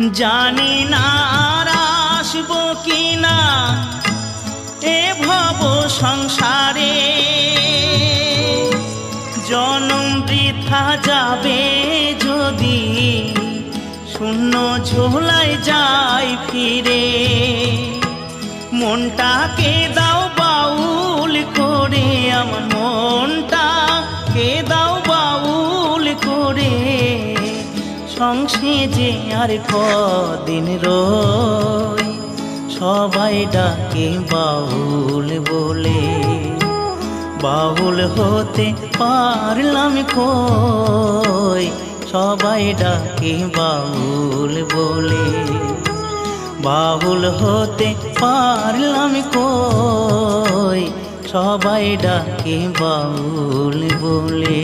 জানি না আর আসবো কিনা এ ভব সংসারে, জনম বৃথা যাবে যদি শূন্য ঝোলায় যাই ফিরে। মনটাকে দাও বাউল করে, আমার মনটাকে দাও বাউল করে, সংসে যে আর কদিন রই, সবাই ডাকে বাউল বলে। বাউল হতে পারলাম কই, সবাই ডাকে বাউল বলে। বাউল হতে পারলাম কই, সবাই ডাকে বাউল বলে।